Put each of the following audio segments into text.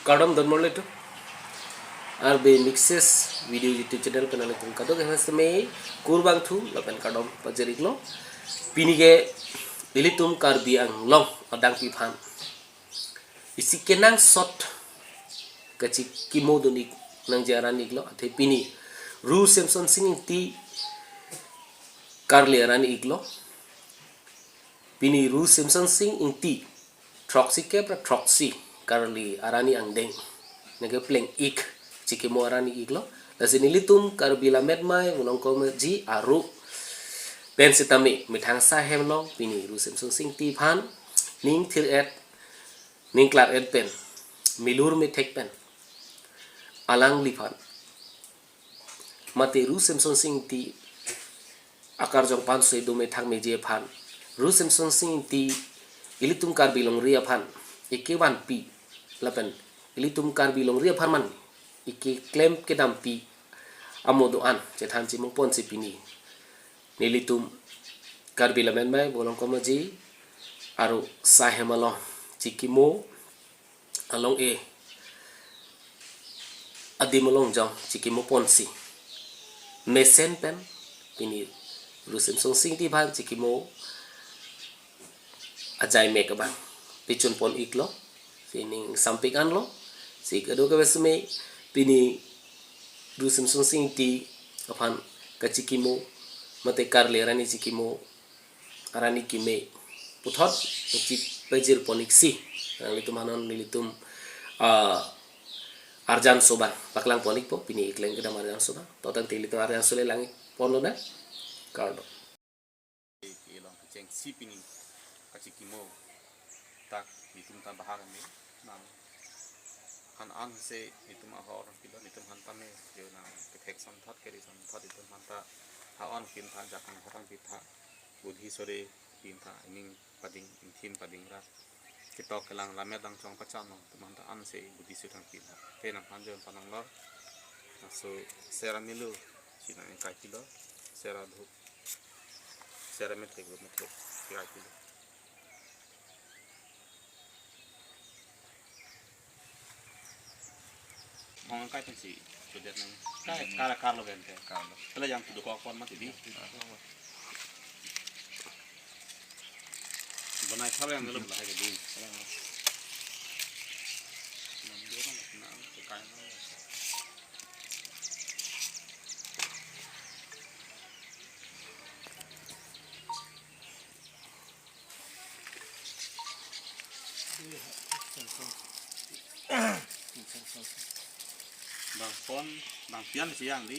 Kadam dan mulai tu Rbey mixes video YouTube channel kenal itu kadang yang semai kurbang tu lapan kadam pajarik lo pini ke ilitum Karbi Anglong adang pipan isi kenang shot kecik Chikimodun nang jaran iglo ate pini Ru-Semson Sing Ingti Karli Arani iglo pini Ru-Semson Sing Ingti troksi ke pra troksi Karli Arani Angdeng nege pleng ik Chikimo Arani iglo lasini litum Karbi Lamedmai Volongkom Aji Aro pen sitami mitang sahem long pini Ru-Semson Sing Ingti pan ning thir et ning klar et pen milur me tek pen alang lipan mate Ru-Semson Sing Ingti akar jong pan se do me thang me je pan Ru-Semson Sing Ingti ilitum Karbi long ria pan ike wan pi lapen ilitum Karbi long ria pan man ike klaim ke dampi amodoan cetan ci mongpon si pini nilitum Karbi lamen mai Volongkom Aji Aro sahemalong Chikimo along adimolong jong Chikimo ponsi mesen pen pini Ru-Semson Sing Ingti ban Chikimo ajai me ka bang pichun pon iklo sining sampik an lo si kado ka besme pini Ru-Semson Sing Ingti apan ka Chikimo mate Karli Arani Chikimo Arani kime puthot uci pejir poniksi nilitum hanon nilitum arjan soban paklang ponik po pini ikleng kedam arjan soban totan tilitum arjan sole langit pono na kardo ilong keceng si pini Chikimo tak nitum ta bahar me nang kan an se nitum ahor pilo nitum hantame yo na kethek sam that keri sam that nitum hanta haon kin tha jakang horang pitha budhi sore kin tha ining pading intim pading ra kitok kelang lamet dang chong pachan no tum hanta an se budhi sirang pitha te nang panjon panang lor so sera milu sina en kai kilo sera dhu sera metre gro metre kai kilo mong kai pensi sudah nang kai kala Karlo bente Karlo pela yang tudu kok kon mati di bonai thale yang belum lah ke di nam do kan na kai na bang pon bang pian siang di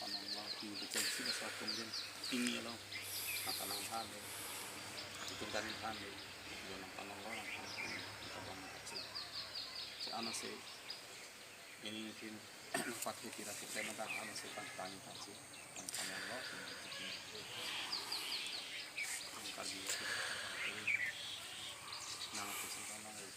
panang lo king keceng si basa kemudian tinggi lo panang han lo itu kan han lo yo nang panang lo nang kabang kecil si ana se ini mungkin pakai kira kita mata ana se pan si panang lo Karbi nang kecil panang lo